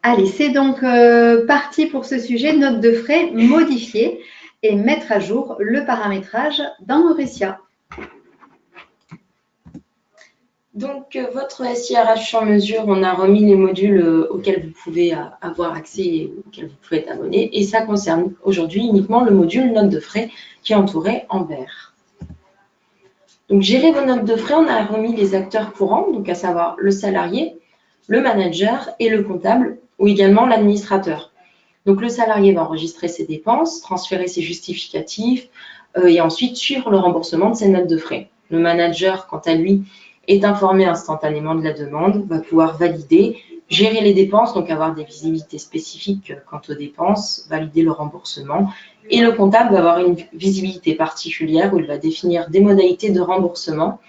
Allez, c'est donc parti pour ce sujet, note de frais, modifier et mettre à jour le paramétrage dans Aurecia. Donc, votre SIRH sur mesure, on a remis les modules auxquels vous pouvez avoir accès et auxquels vous pouvez être abonné. Et ça concerne aujourd'hui uniquement le module note de frais qui est entouré en vert. Donc, gérer vos notes de frais, on a remis les acteurs courants, donc à savoir le salarié, le manager et le comptable, ou également l'administrateur. Donc, le salarié va enregistrer ses dépenses, transférer ses justificatifs et ensuite suivre le remboursement de ses notes de frais. Le manager, quant à lui, est informé instantanément de la demande, va pouvoir valider, gérer les dépenses, donc avoir des visibilités spécifiques quant aux dépenses, valider le remboursement. Et le comptable va avoir une visibilité particulière où il va définir des modalités de remboursement,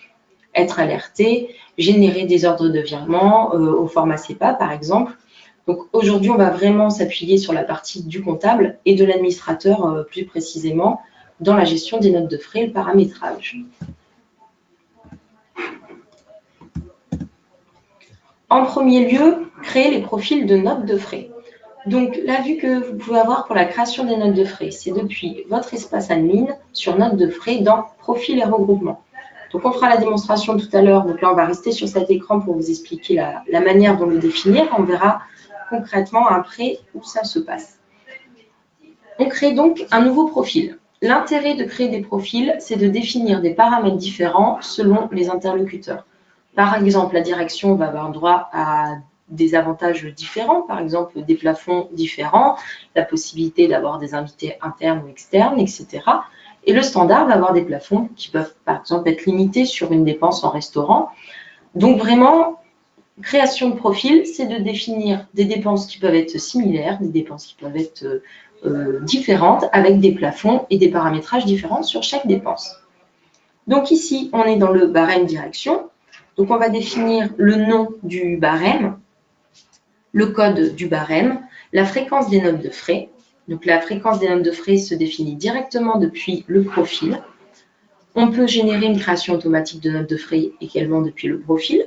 être alerté, générer des ordres de virement au format CEPA, par exemple. Donc aujourd'hui, on va vraiment s'appuyer sur la partie du comptable et de l'administrateur plus précisément dans la gestion des notes de frais et le paramétrage. En premier lieu, créer les profils de notes de frais. Donc, la vue que vous pouvez avoir pour la création des notes de frais, c'est depuis votre espace admin sur notes de frais dans profil et regroupement. Donc, on fera la démonstration tout à l'heure. Donc là, on va rester sur cet écran pour vous expliquer la manière dont le définir. On verra concrètement après où ça se passe. On crée donc un nouveau profil. L'intérêt de créer des profils, c'est de définir des paramètres différents selon les interlocuteurs. Par exemple, la direction va avoir droit à des avantages différents, par exemple des plafonds différents, la possibilité d'avoir des invités internes ou externes, etc. Et le standard va avoir des plafonds qui peuvent, par exemple, être limités sur une dépense en restaurant. Donc vraiment, création de profil, c'est de définir des dépenses qui peuvent être similaires, des dépenses qui peuvent être différentes, avec des plafonds et des paramétrages différents sur chaque dépense. Donc ici, on est dans le barème direction. Donc, on va définir le nom du barème, le code du barème, la fréquence des notes de frais. Donc, la fréquence des notes de frais se définit directement depuis le profil. On peut générer une création automatique de notes de frais également depuis le profil.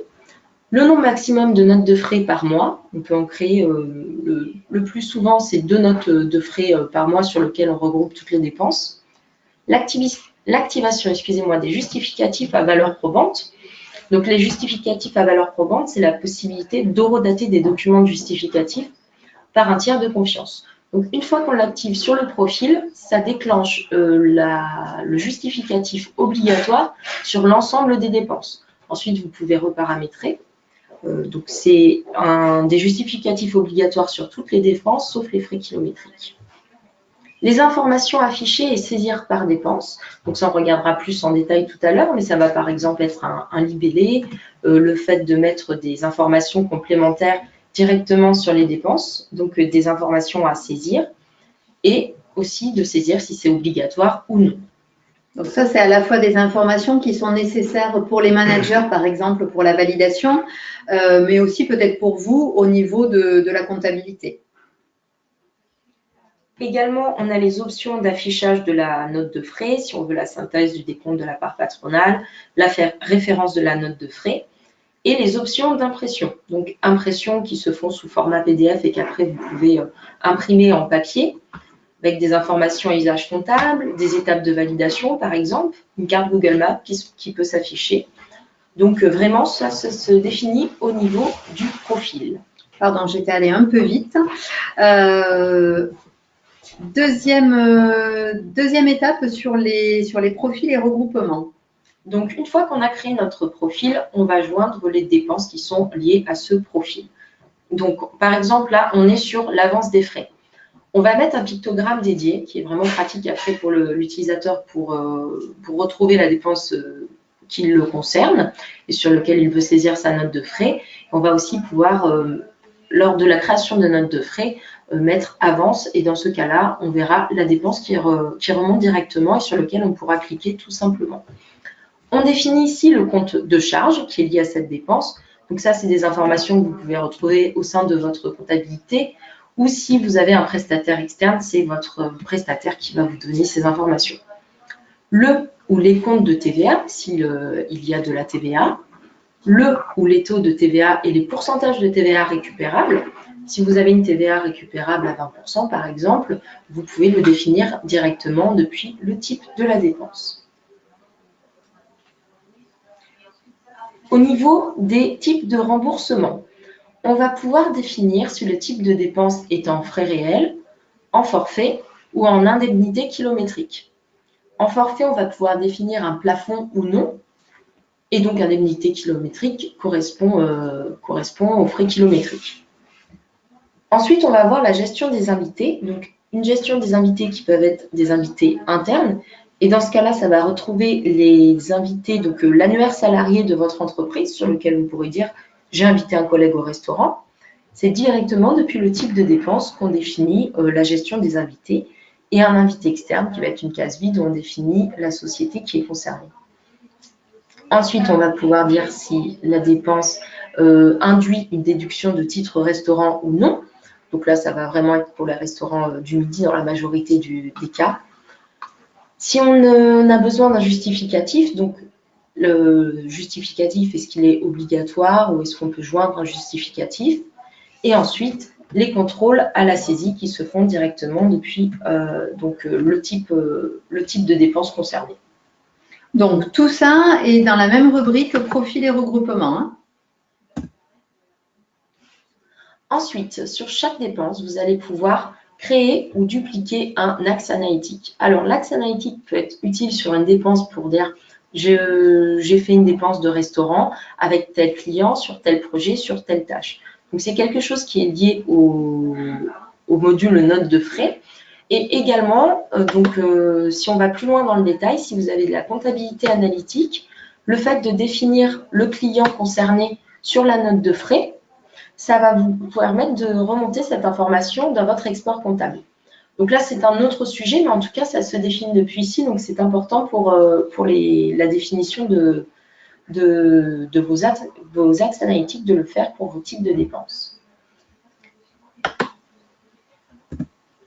Le nombre maximum de notes de frais par mois, on peut en créer le plus souvent, c'est 2 notes de frais par mois sur lesquelles on regroupe toutes les dépenses. L'activation, des justificatifs à valeur probante. Donc, les justificatifs à valeur probante, c'est la possibilité d'horodater des documents justificatifs par un tiers de confiance. Donc, une fois qu'on l'active sur le profil, ça déclenche le justificatif obligatoire sur l'ensemble des dépenses. Ensuite, vous pouvez reparamétrer. Donc, c'est des justificatifs obligatoires sur toutes les dépenses, sauf les frais kilométriques. Les informations affichées et saisir par dépense. Donc ça, on regardera plus en détail tout à l'heure, mais ça va par exemple être un libellé, le fait de mettre des informations complémentaires directement sur les dépenses, donc des informations à saisir, et aussi de saisir si c'est obligatoire ou non. Donc ça, c'est à la fois des informations qui sont nécessaires pour les managers, par exemple, pour la validation, mais aussi peut-être pour vous au niveau de la comptabilité. Également, on a les options d'affichage de la note de frais, si on veut la synthèse du décompte de la part patronale, la référence de la note de frais, et les options d'impression. Donc, impression qui se font sous format PDF et qu'après, vous pouvez imprimer en papier avec des informations à usage comptable, des étapes de validation, par exemple, une carte Google Maps qui peut s'afficher. Donc, vraiment, ça se définit au niveau du profil. Pardon, j'étais allée un peu vite. Deuxième étape sur les profils et regroupements. Donc, une fois qu'on a créé notre profil, on va joindre les dépenses qui sont liées à ce profil. Donc, par exemple, là, on est sur l'avance des frais. On va mettre un pictogramme dédié, qui est vraiment pratique après pour l'utilisateur pour retrouver la dépense qui le concerne et sur lequel il veut saisir sa note de frais. On va aussi pouvoir, lors de la création de note de frais, mettre avance et dans ce cas-là, on verra la dépense qui remonte directement et sur lequel on pourra cliquer tout simplement. On définit ici le compte de charge qui est lié à cette dépense. Donc ça, c'est des informations que vous pouvez retrouver au sein de votre comptabilité ou si vous avez un prestataire externe, c'est votre prestataire qui va vous donner ces informations. Le ou les comptes de TVA, s'il y a de la TVA, le ou les taux de TVA et les pourcentages de TVA récupérables. Si vous avez une TVA récupérable à 20%, par exemple, vous pouvez le définir directement depuis le type de la dépense. Au niveau des types de remboursement, on va pouvoir définir si le type de dépense est en frais réels, en forfait ou en indemnité kilométrique. En forfait, on va pouvoir définir un plafond ou non, et donc indemnité kilométrique correspond aux frais kilométriques. Ensuite, on va avoir la gestion des invités, donc une gestion des invités qui peuvent être des invités internes, et dans ce cas-là, ça va retrouver les invités, donc l'annuaire salarié de votre entreprise, sur lequel vous pourrez dire « j'ai invité un collègue au restaurant ». C'est directement depuis le type de dépense qu'on définit la gestion des invités, et un invité externe qui va être une case vide où on définit la société qui est concernée. Ensuite, on va pouvoir dire si la dépense induit une déduction de titre restaurant ou non. Donc là, ça va vraiment être pour les restaurants du midi dans la majorité des cas. Si on a besoin d'un justificatif, donc le justificatif, est-ce qu'il est obligatoire ou est-ce qu'on peut joindre un justificatif? Et ensuite, les contrôles à la saisie qui se font directement depuis le type de dépense concernée. Donc, tout ça est dans la même rubrique profil et regroupement. Hein. Ensuite, sur chaque dépense, vous allez pouvoir créer ou dupliquer un axe analytique. Alors, l'axe analytique peut être utile sur une dépense pour dire j'ai fait une dépense de restaurant avec tel client, sur tel projet, sur telle tâche. Donc, c'est quelque chose qui est lié au module note de frais. Et également, si on va plus loin dans le détail, si vous avez de la comptabilité analytique, le fait de définir le client concerné sur la note de frais, ça va vous permettre de remonter cette information dans votre export comptable. Donc là, c'est un autre sujet, mais en tout cas, ça se définit depuis ici, donc c'est important pour la définition de vos axes analytiques, de le faire pour vos types de dépenses.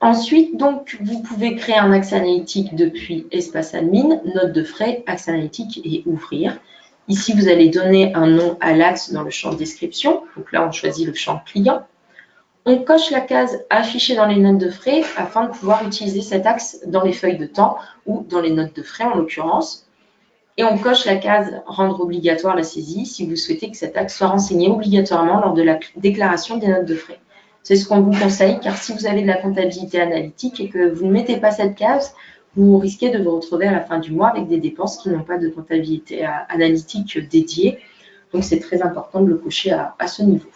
Ensuite, donc, vous pouvez créer un axe analytique depuis espace admin, note de frais, axe analytique et ouvrir. Ici, vous allez donner un nom à l'axe dans le champ description. Donc là, on choisit le champ client. On coche la case affichée dans les notes de frais afin de pouvoir utiliser cet axe dans les feuilles de temps ou dans les notes de frais en l'occurrence. Et on coche la case rendre obligatoire la saisie si vous souhaitez que cet axe soit renseigné obligatoirement lors de la déclaration des notes de frais. C'est ce qu'on vous conseille, car si vous avez de la comptabilité analytique et que vous ne mettez pas cette case, vous risquez de vous retrouver à la fin du mois avec des dépenses qui n'ont pas de comptabilité analytique dédiée. Donc, c'est très important de le cocher à ce niveau.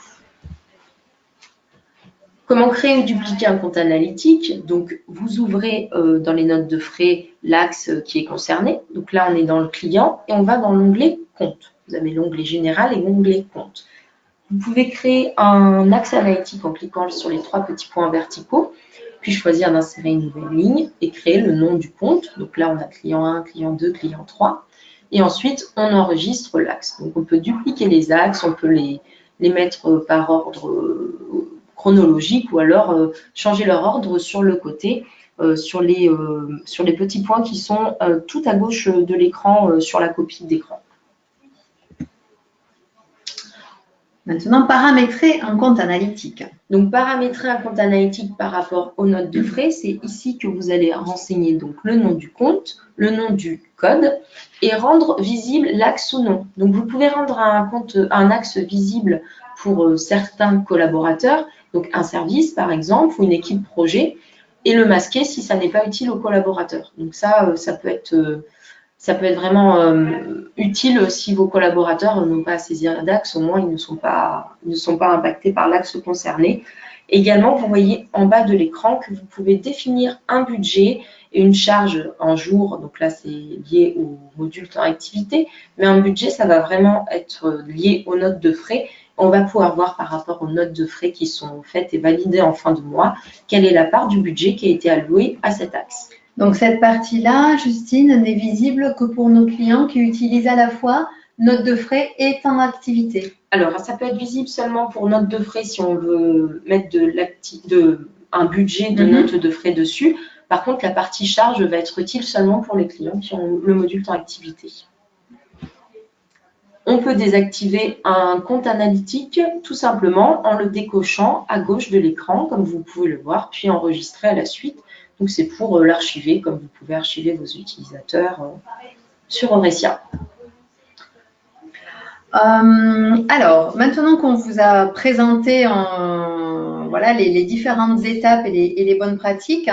Comment créer ou dupliquer un compte analytique? Donc, vous ouvrez dans les notes de frais l'axe qui est concerné. Donc là, on est dans le client et on va dans l'onglet compte. Vous avez l'onglet général et l'onglet compte. Vous pouvez créer un axe analytique en cliquant sur les 3 petits points verticaux, puis choisir d'insérer une nouvelle ligne et créer le nom du compte. Donc là, on a client 1, client 2, client 3. Et ensuite, on enregistre l'axe. Donc, on peut dupliquer les axes, on peut les mettre par ordre chronologique ou alors changer leur ordre sur le côté, sur les petits points qui sont tout à gauche de l'écran sur la copie d'écran. Maintenant, paramétrer un compte analytique. Donc, paramétrer un compte analytique par rapport aux notes de frais, c'est ici que vous allez renseigner donc le nom du compte, le nom du code et rendre visible l'axe ou non. Donc, vous pouvez rendre un axe visible pour certains collaborateurs, donc un service par exemple ou une équipe projet, et le masquer si ça n'est pas utile aux collaborateurs. Donc, ça peut être vraiment utile si vos collaborateurs n'ont pas à saisir d'axe, au moins ils ne sont pas impactés par l'axe concerné. Également, vous voyez en bas de l'écran que vous pouvez définir un budget et une charge en jour. Donc là, c'est lié au module temps activité, mais un budget, ça va vraiment être lié aux notes de frais. On va pouvoir voir par rapport aux notes de frais qui sont faites et validées en fin de mois, quelle est la part du budget qui a été allouée à cet axe. Donc, cette partie-là, Justine, n'est visible que pour nos clients qui utilisent à la fois note de frais et temps d'activité. Alors, ça peut être visible seulement pour note de frais si on veut mettre un budget de notes de frais dessus. Par contre, la partie charge va être utile seulement pour les clients qui ont le module temps activité. On peut désactiver un compte analytique tout simplement en le décochant à gauche de l'écran, comme vous pouvez le voir, puis enregistrer à la suite. Donc, c'est pour l'archiver, comme vous pouvez archiver vos utilisateurs sur Aurecia. Alors, maintenant qu'on vous a présenté voilà, les différentes étapes et les bonnes pratiques,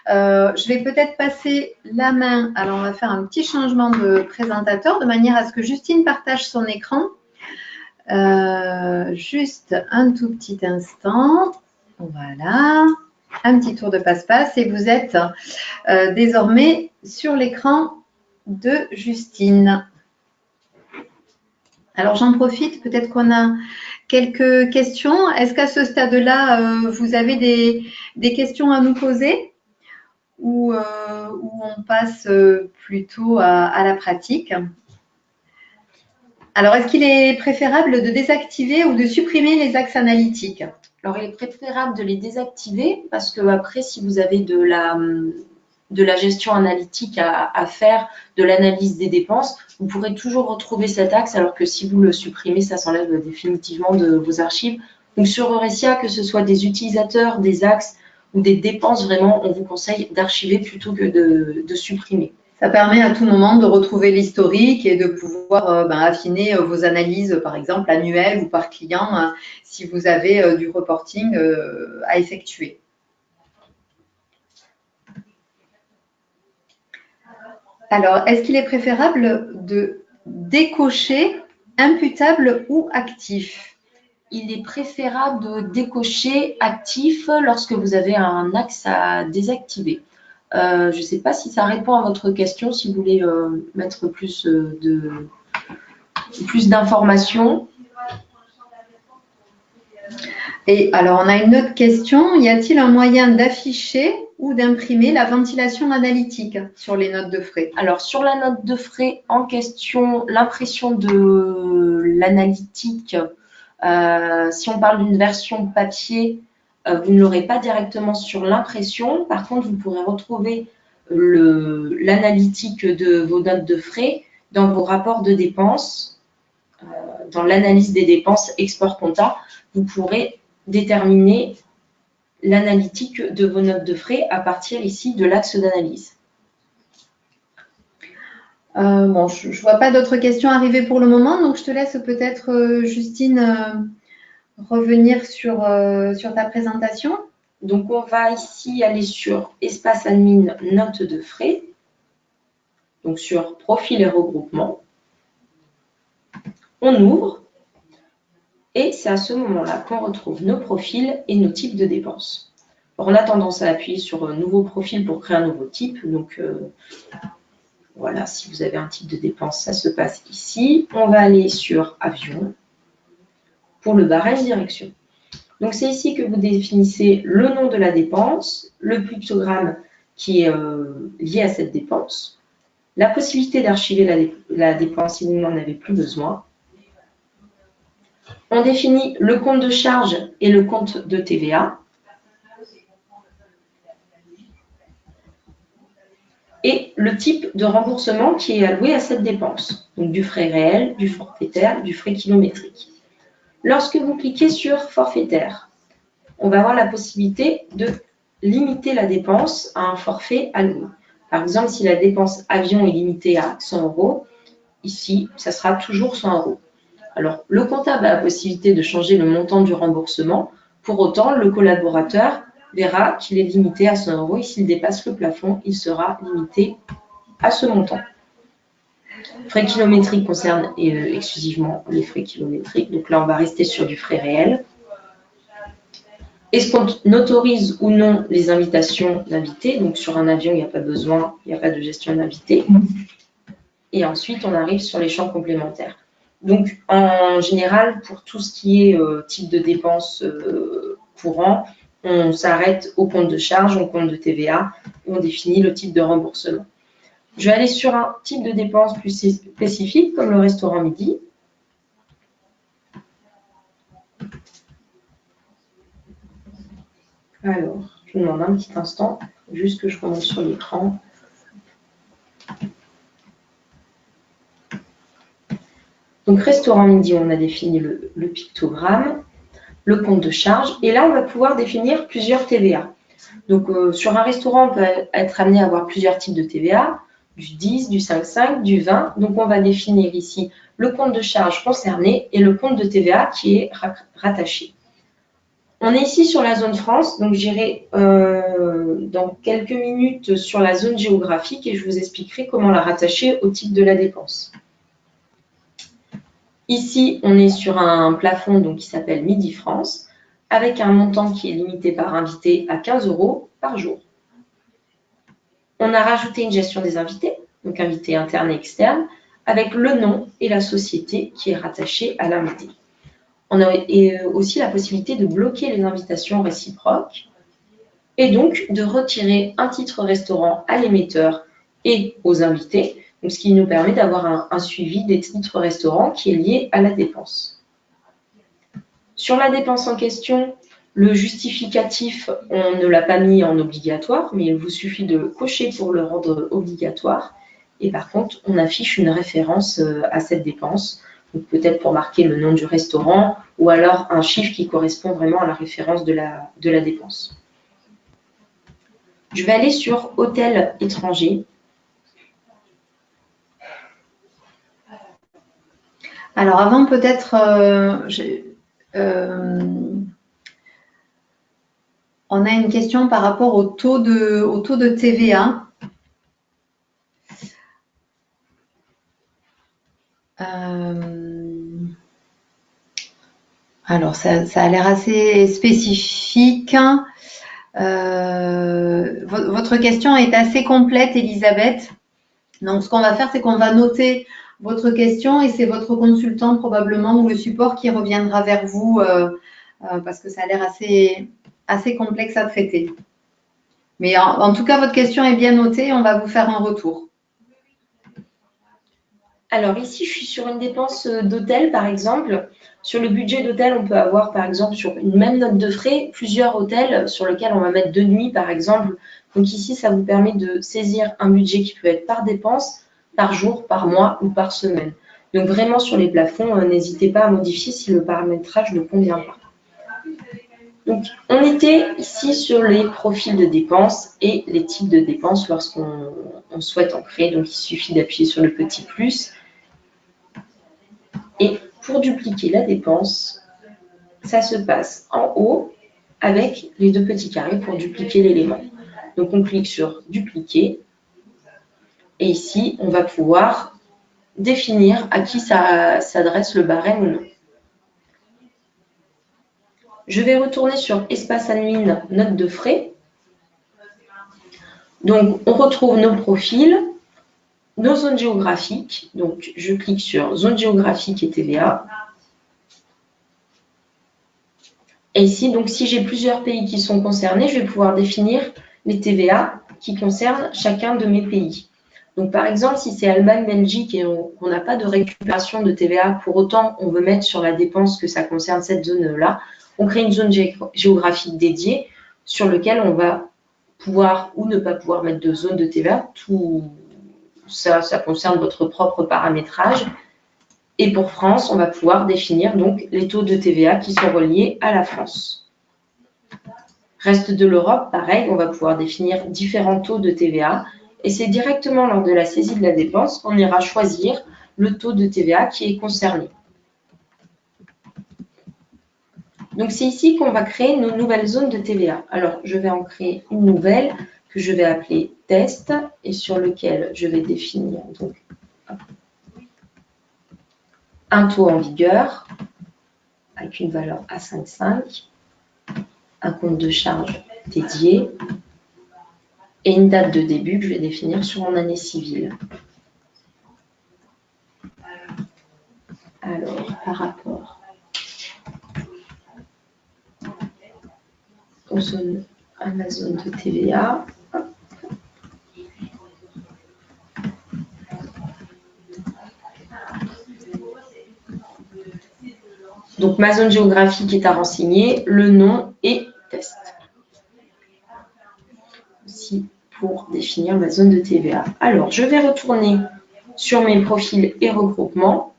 je vais peut-être passer la main. Alors, on va faire un petit changement de présentateur de manière à ce que Justine partage son écran. Juste un tout petit instant. Voilà. Un petit tour de passe-passe et vous êtes désormais sur l'écran de Justine. Alors, j'en profite, peut-être qu'on a quelques questions. Est-ce qu'à ce stade-là, vous avez des questions à nous poser ou on passe plutôt à la pratique? Alors, est-ce qu'il est préférable de désactiver ou de supprimer les axes analytiques? Alors, il est préférable de les désactiver parce que après, si vous avez de la gestion analytique à faire, de l'analyse des dépenses, vous pourrez toujours retrouver cet axe, alors que si vous le supprimez, ça s'enlève définitivement de vos archives. Donc sur Aurecia, que ce soit des utilisateurs, des axes ou des dépenses, vraiment, on vous conseille d'archiver plutôt que de supprimer. Ça permet à tout moment de retrouver l'historique et de pouvoir affiner vos analyses, par exemple annuelles ou par client, si vous avez du reporting à effectuer. Alors, est-ce qu'il est préférable de décocher imputable ou actif? Il est préférable de décocher actif lorsque vous avez un axe à désactiver. Je ne sais pas si ça répond à votre question, si vous voulez mettre plus d'informations. Et alors, on a une autre question. Y a-t-il un moyen d'afficher ou d'imprimer la ventilation analytique sur les notes de frais? Alors, sur la note de frais en question, l'impression de l'analytique, si on parle d'une version papier, vous ne l'aurez pas directement sur l'impression. Par contre, vous pourrez retrouver l'analytique de vos notes de frais dans vos rapports de dépenses. Dans l'analyse des dépenses export compta, vous pourrez déterminer l'analytique de vos notes de frais à partir ici de l'axe d'analyse. Bon, je ne vois pas d'autres questions arriver pour le moment, donc je te laisse peut-être, Justine, revenir sur ta présentation. Donc, on va ici aller sur Espace Admin, Notes de frais, donc sur Profil et regroupement. On ouvre et c'est à ce moment-là qu'on retrouve nos profils et nos types de dépenses. Alors, on a tendance à appuyer sur Nouveau profil pour créer un nouveau type. Donc, voilà, si vous avez un type de dépense, ça se passe ici. On va aller sur Avion pour le barème direction. Donc, c'est ici que vous définissez le nom de la dépense, le pictogramme qui est lié à cette dépense, la possibilité d'archiver la dépense si vous n'en avez plus besoin. On définit le compte de charge et le compte de TVA. Et le type de remboursement qui est alloué à cette dépense. Donc, du frais réel, du forfaitaire, du frais kilométrique. Lorsque vous cliquez sur forfaitaire, on va avoir la possibilité de limiter la dépense à un forfait alloué. Par exemple, si la dépense avion est limitée à 100 €, ici, ça sera toujours 100 €. Alors, le comptable a la possibilité de changer le montant du remboursement. Pour autant, le collaborateur verra qu'il est limité à 100 € et s'il dépasse le plafond, il sera limité à ce montant. Frais kilométriques concernent exclusivement les frais kilométriques. Donc là, on va rester sur du frais réel. Est-ce qu'on autorise ou non les invitations d'invités? Donc sur un avion, il n'y a pas besoin, il n'y a pas de gestion d'invités. Et ensuite, on arrive sur les champs complémentaires. Donc en général, pour tout ce qui est type de dépenses courant, on s'arrête au compte de charge, au compte de TVA, et on définit le type de remboursement. Je vais aller sur un type de dépense plus spécifique, comme le restaurant midi. Alors, je vous demande un petit instant, juste que je remonte sur l'écran. Donc, restaurant midi, on a défini le pictogramme, le compte de charge. Et là, on va pouvoir définir plusieurs TVA. Donc, sur un restaurant, on peut être amené à avoir plusieurs types de TVA, du 10, du 5,5, du 20. Donc, on va définir ici le compte de charge concerné et le compte de TVA qui est rattaché. On est ici sur la zone France, donc j'irai dans quelques minutes sur la zone géographique et je vous expliquerai comment la rattacher au type de la dépense. Ici, on est sur un plafond donc, qui s'appelle Midi France, avec un montant qui est limité par invité à 15 € par jour. On a rajouté une gestion des invités, donc invités internes et externes, avec le nom et la société qui est rattachée à l'invité. On a aussi la possibilité de bloquer les invitations réciproques et donc de retirer un titre restaurant à l'émetteur et aux invités, donc ce qui nous permet d'avoir un suivi des titres restaurants qui est lié à la dépense. Sur la dépense en question, le justificatif, on ne l'a pas mis en obligatoire, mais il vous suffit de cocher pour le rendre obligatoire. Et par contre, on affiche une référence à cette dépense, peut-être pour marquer le nom du restaurant ou alors un chiffre qui correspond vraiment à la référence de la dépense. Je vais aller sur hôtel étranger. Alors avant peut-être, on a une question par rapport au taux de TVA. Alors, ça a l'air assez spécifique. Votre question est assez complète, Elisabeth. Donc, ce qu'on va faire, c'est qu'on va noter votre question et c'est votre consultant probablement ou le support qui reviendra vers vous parce que ça a l'air assez complexe à traiter. Mais en tout cas, votre question est bien notée. On va vous faire un retour. Alors ici, je suis sur une dépense d'hôtel, par exemple. Sur le budget d'hôtel, on peut avoir, par exemple, sur une même note de frais, plusieurs hôtels sur lesquels on va mettre 2 nuits, par exemple. Donc ici, ça vous permet de saisir un budget qui peut être par dépense, par jour, par mois ou par semaine. Donc vraiment, sur les plafonds, n'hésitez pas à modifier si le paramétrage ne convient pas. Donc, on était ici sur les profils de dépenses et les types de dépenses lorsqu'on souhaite en créer. Donc, il suffit d'appuyer sur le petit plus. Et pour dupliquer la dépense, ça se passe en haut avec les 2 petits carrés pour dupliquer l'élément. Donc, on clique sur dupliquer. Et ici, on va pouvoir définir à qui ça s'adresse le barème ou non. Je vais retourner sur espace admin, note de frais. Donc, on retrouve nos profils, nos zones géographiques. Donc, je clique sur zone géographique et TVA. Et ici, donc, si j'ai plusieurs pays qui sont concernés, je vais pouvoir définir les TVA qui concernent chacun de mes pays. Donc, par exemple, si c'est Allemagne, Belgique et on n'a pas de récupération de TVA, pour autant, on veut mettre sur la dépense que ça concerne cette zone-là, on crée une zone géographique dédiée sur laquelle on va pouvoir ou ne pas pouvoir mettre de zone de TVA. Tout ça concerne votre propre paramétrage. Et pour France, on va pouvoir définir donc les taux de TVA qui sont reliés à la France. Reste de l'Europe, pareil, on va pouvoir définir différents taux de TVA. Et c'est directement lors de la saisie de la dépense qu'on ira choisir le taux de TVA qui est concerné. Donc, c'est ici qu'on va créer nos nouvelles zones de TVA. Alors, je vais en créer une nouvelle que je vais appeler test et sur lequel je vais définir donc, un taux en vigueur avec une valeur à 5,5, un compte de charge dédié et une date de début que je vais définir sur mon année civile. Alors, par rapport à ma zone de TVA, donc ma zone géographique est à renseigner, le nom et test. Aussi pour définir ma zone de TVA. Alors, je vais retourner sur mes profils et regroupements.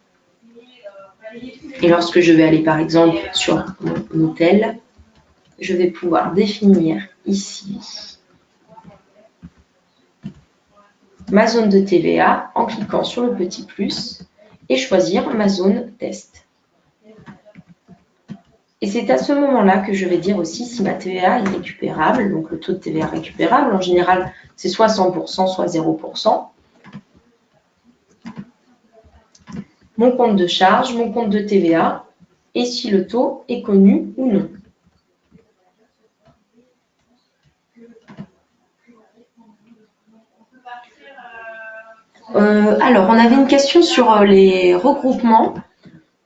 Et lorsque je vais aller par exemple sur mon hôtel, je vais pouvoir définir ici ma zone de TVA en cliquant sur le petit plus et choisir ma zone test. Et c'est à ce moment-là que je vais dire aussi si ma TVA est récupérable, donc le taux de TVA récupérable, en général c'est soit 100%, soit 0%. Mon compte de charge, mon compte de TVA, et si le taux est connu ou non. Alors, on avait une question sur les regroupements.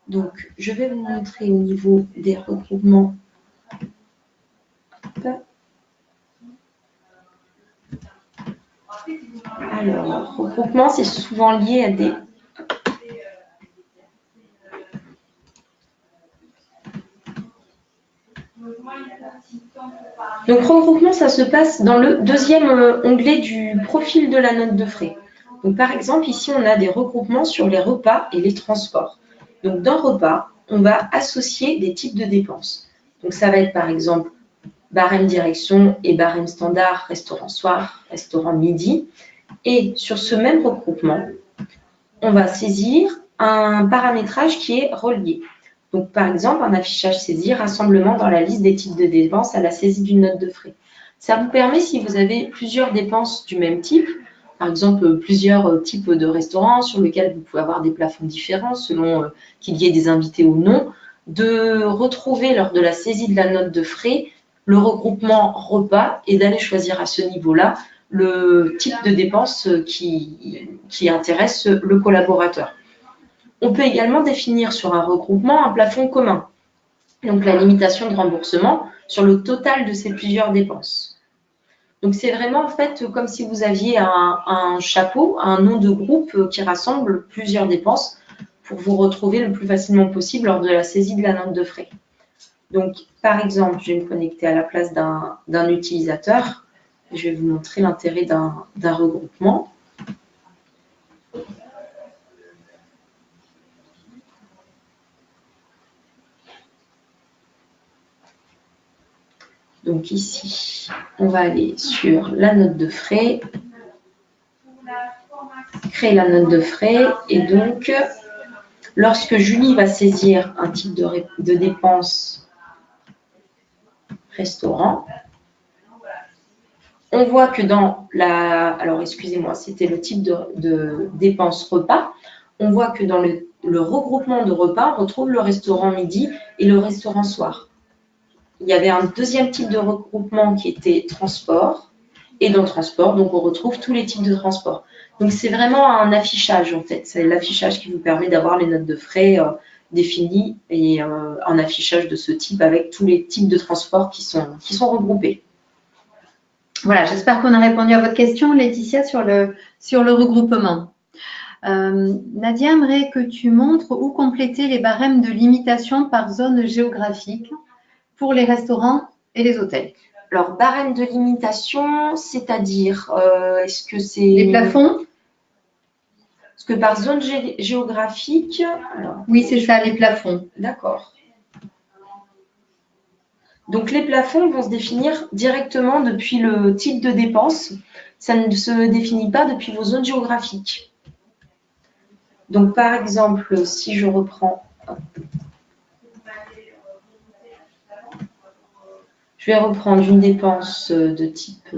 Donc, je vais vous montrer au niveau des regroupements. Alors, regroupement, c'est souvent lié à des... Donc, regroupement, ça se passe dans le deuxième onglet du profil de la note de frais. Donc, par exemple, ici, on a des regroupements sur les repas et les transports. Donc, dans repas, on va associer des types de dépenses. Donc, ça va être, par exemple, barème direction et barème standard, restaurant soir, restaurant midi. Et sur ce même regroupement, on va saisir un paramétrage qui est relié. Donc, par exemple, un affichage saisie, rassemblement dans la liste des types de dépenses à la saisie d'une note de frais. Ça vous permet, si vous avez plusieurs dépenses du même type, par exemple plusieurs types de restaurants sur lesquels vous pouvez avoir des plafonds différents selon qu'il y ait des invités ou non, de retrouver lors de la saisie de la note de frais le regroupement repas et d'aller choisir à ce niveau-là le type de dépense qui intéresse le collaborateur. On peut également définir sur un regroupement un plafond commun, donc la limitation de remboursement sur le total de ces plusieurs dépenses. Donc c'est vraiment en fait comme si vous aviez un chapeau, un nom de groupe qui rassemble plusieurs dépenses pour vous retrouver le plus facilement possible lors de la saisie de la note de frais. Donc par exemple, je vais me connecter à la place d'un utilisateur. Je vais vous montrer l'intérêt d'un regroupement. Donc ici, on va aller sur la note de frais, créer la note de frais et donc lorsque Julie va saisir un type de dépense restaurant, on voit que dans la... Alors excusez-moi, c'était le type de dépense repas. On voit que dans le regroupement de repas, on retrouve le restaurant midi et le restaurant soir. Il y avait un deuxième type de regroupement qui était transport. Et dans transport, donc on retrouve tous les types de transport. Donc c'est vraiment un affichage en fait. C'est l'affichage qui vous permet d'avoir les notes de frais définies et un affichage de ce type avec tous les types de transports qui sont regroupés. Voilà, j'espère qu'on a répondu à votre question, Laetitia, sur le regroupement. Nadia aimerait que tu montres où compléter les barèmes de limitation par zone géographique pour les restaurants et les hôtels. Alors, barème de limitation, c'est-à-dire, est-ce que c'est... Les plafonds? Est-ce que par zone géographique... Alors, oui, c'est ça, les plafonds. D'accord. Donc, les plafonds vont se définir directement depuis le type de dépense. Ça ne se définit pas depuis vos zones géographiques. Donc, par exemple, si je reprends... Je vais reprendre une dépense de type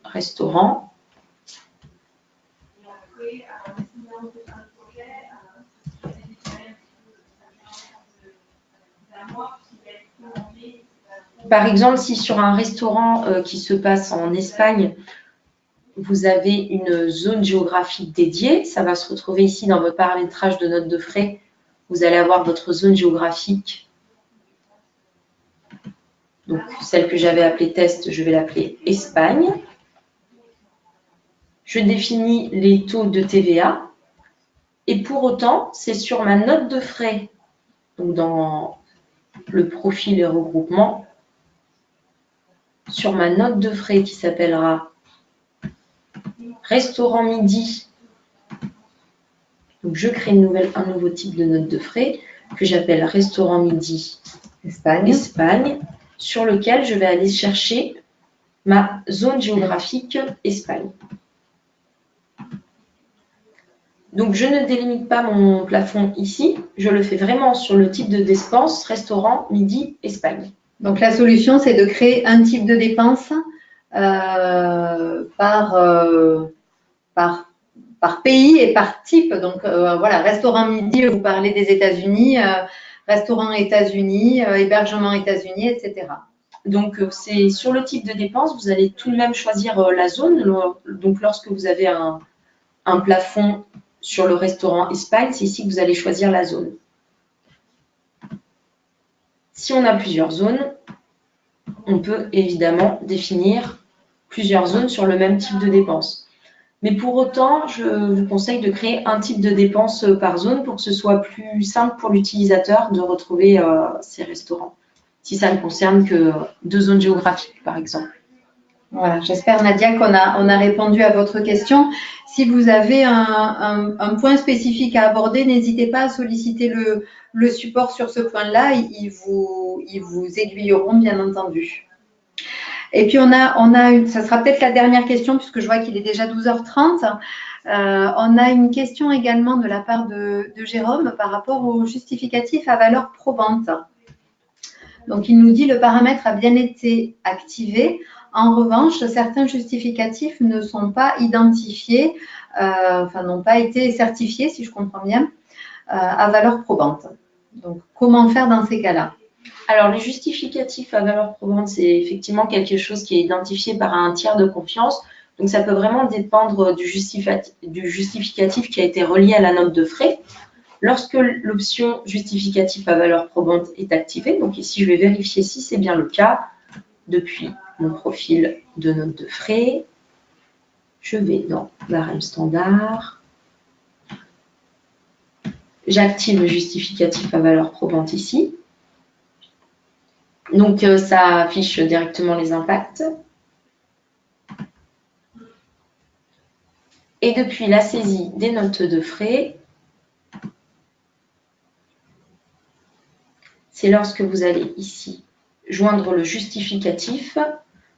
restaurant. Par exemple, si sur un restaurant qui se passe en Espagne, vous avez une zone géographique dédiée, ça va se retrouver ici dans votre paramétrage de note de frais. Vous allez avoir votre zone géographique. Donc, celle que j'avais appelée test, je vais l'appeler Espagne. Je définis les taux de TVA. Et pour autant, c'est sur ma note de frais, donc dans le profil et regroupement, sur ma note de frais qui s'appellera Restaurant midi Donc, je crée un nouveau type de note de frais que j'appelle restaurant midi Espagne, sur lequel je vais aller chercher ma zone géographique Espagne. Donc, je ne délimite pas mon plafond ici, je le fais vraiment sur le type de dépense restaurant midi Espagne. Donc, la solution, c'est de créer un type de dépense par pays et par type. Donc, voilà, restaurant midi, vous parlez des États-Unis, restaurant États-Unis, hébergement États-Unis, etc. Donc, c'est sur le type de dépense, vous allez tout de même choisir la zone. Donc, lorsque vous avez un plafond sur le restaurant Espagne, c'est ici que vous allez choisir la zone. Si on a plusieurs zones, on peut évidemment définir plusieurs zones sur le même type de dépense. Mais pour autant, je vous conseille de créer un type de dépense par zone pour que ce soit plus simple pour l'utilisateur de retrouver ces restaurants, si ça ne concerne que 2 zones géographiques, par exemple. Voilà, j'espère Nadia qu'on a répondu à votre question. Si vous avez un point spécifique à aborder, n'hésitez pas à solliciter le support sur ce point-là. Ils vous aiguilleront, bien entendu. Et puis, ça sera peut-être la dernière question, puisque je vois qu'il est déjà 12h30. On a une question également de la part de Jérôme par rapport au justificatif à valeur probante. Donc, il nous dit le paramètre a bien été activé. En revanche, certains justificatifs ne sont pas identifiés, n'ont pas été certifiés, si je comprends bien, à valeur probante. Donc, comment faire dans ces cas-là? Alors, les justificatifs à valeur probante, c'est effectivement quelque chose qui est identifié par un tiers de confiance. Donc, ça peut vraiment dépendre du justificatif qui a été relié à la note de frais. Lorsque l'option justificatif à valeur probante est activée, donc ici, je vais vérifier si c'est bien le cas. Depuis mon profil de note de frais, je vais dans barème standard. J'active le justificatif à valeur probante ici. Donc, ça affiche directement les impacts. Et depuis la saisie des notes de frais, c'est lorsque vous allez ici joindre le justificatif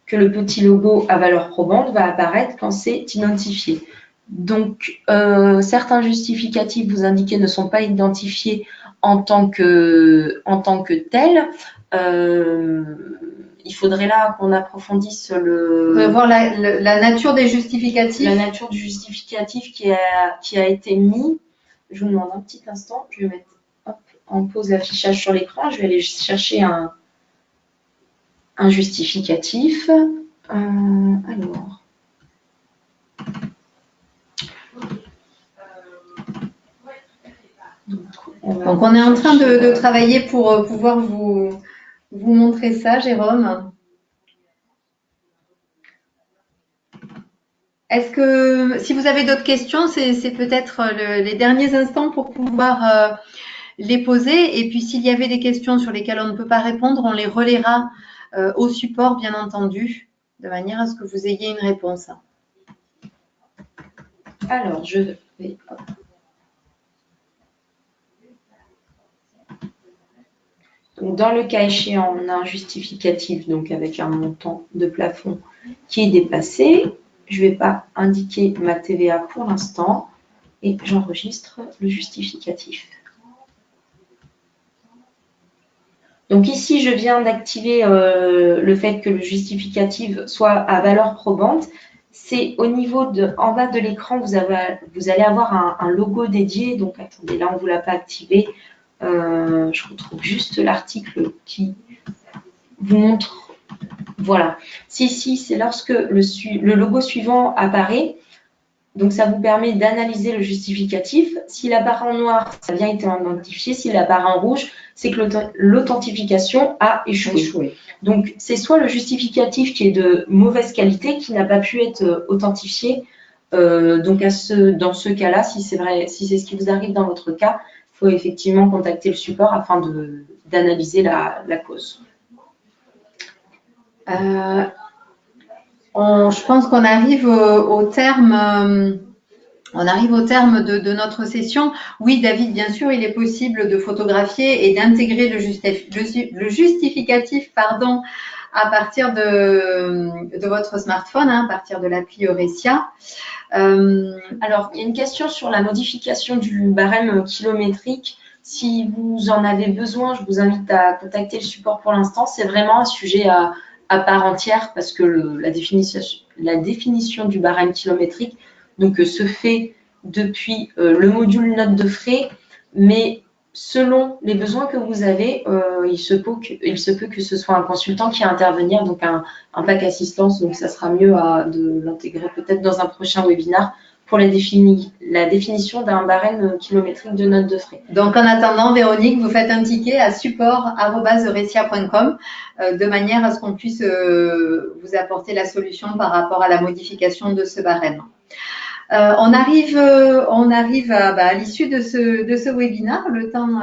que le petit logo à valeur probante va apparaître quand c'est identifié. Donc, certains justificatifs, vous indiquez, ne sont pas identifiés en tant que tels. Il faudrait là qu'on approfondisse voir la nature des justificatifs. La nature du justificatif qui a été mis. Je vous demande un petit instant. Je vais mettre en pause l'affichage sur l'écran. Je vais aller chercher un justificatif. Alors. Donc, on est en train de travailler pour pouvoir vous montrer ça, Jérôme. Est-ce que, si vous avez d'autres questions, c'est peut-être les derniers instants pour pouvoir les poser. Et puis, s'il y avait des questions sur lesquelles on ne peut pas répondre, on les relaiera au support, bien entendu, de manière à ce que vous ayez une réponse. Alors, je vais... Donc, dans le cas échéant, on a un justificatif donc avec un montant de plafond qui est dépassé. Je ne vais pas indiquer ma TVA pour l'instant et j'enregistre le justificatif. Donc ici, je viens d'activer le fait que le justificatif soit à valeur probante. C'est au niveau en bas de l'écran, vous allez avoir un logo dédié. Donc attendez, là on ne vous l'a pas activé. Je retrouve juste l'article qui vous montre. Voilà. Si c'est lorsque le logo suivant apparaît. Donc, ça vous permet d'analyser le justificatif. S'il apparaît en noir, ça a bien été identifié. S'il apparaît en rouge, c'est que l'authentification a échoué. Donc, c'est soit le justificatif qui est de mauvaise qualité, qui n'a pas pu être authentifié. Donc, dans ce cas-là, si c'est ce qui vous arrive dans votre cas, il faut effectivement contacter le support afin d'analyser la cause. Je pense qu'on arrive au terme On arrive au terme de notre session. Oui, David, bien sûr, il est possible de photographier et d'intégrer le justificatif à partir de votre smartphone, à partir de l'appli Eurecia. Alors, il y a une question sur la modification du barème kilométrique. Si vous en avez besoin, je vous invite à contacter le support pour l'instant. C'est vraiment un sujet à part entière parce que la définition du barème kilométrique se fait depuis le module note de frais, mais selon les besoins que vous avez, il se peut que ce soit un consultant qui va intervenir, donc un pack assistance, donc ça sera mieux de l'intégrer peut-être dans un prochain webinaire pour la définition d'un barème kilométrique de note de frais. Donc, en attendant, Véronique, vous faites un ticket à support@eurecia.com de manière à ce qu'on puisse vous apporter la solution par rapport à la modification de ce barème. On arrive à l'issue de ce webinaire. Le temps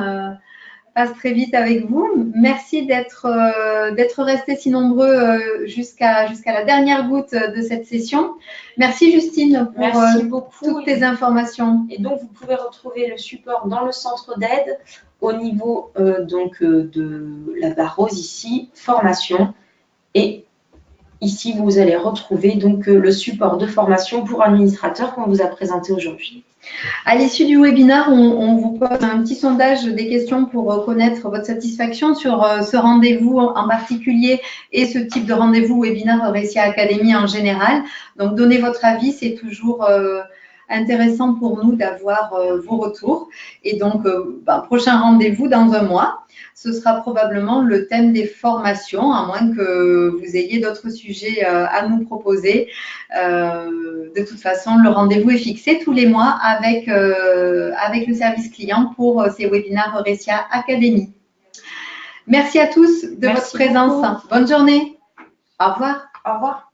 passe très vite avec vous. Merci d'être restés si nombreux jusqu'à la dernière goutte de cette session. Merci Justine pour toutes tes informations. Et donc, vous pouvez retrouver le support dans le centre d'aide au niveau de la barre rose ici, formation. Et ici, vous allez retrouver le support de formation pour administrateurs qu'on vous a présenté aujourd'hui. À l'issue du webinaire, on vous pose un petit sondage des questions pour connaître votre satisfaction sur ce rendez-vous en particulier et ce type de rendez-vous webinaire Eurecia Academy en général. Donc, donnez votre avis, c'est toujours intéressant pour nous d'avoir vos retours. Et donc, prochain rendez-vous dans un mois. Ce sera probablement le thème des formations, à moins que vous ayez d'autres sujets à nous proposer. De toute façon, le rendez-vous est fixé tous les mois avec le service client pour ces webinaires Eurecia Academy. Merci à tous de votre présence. Beaucoup. Bonne journée. Au revoir. Au revoir.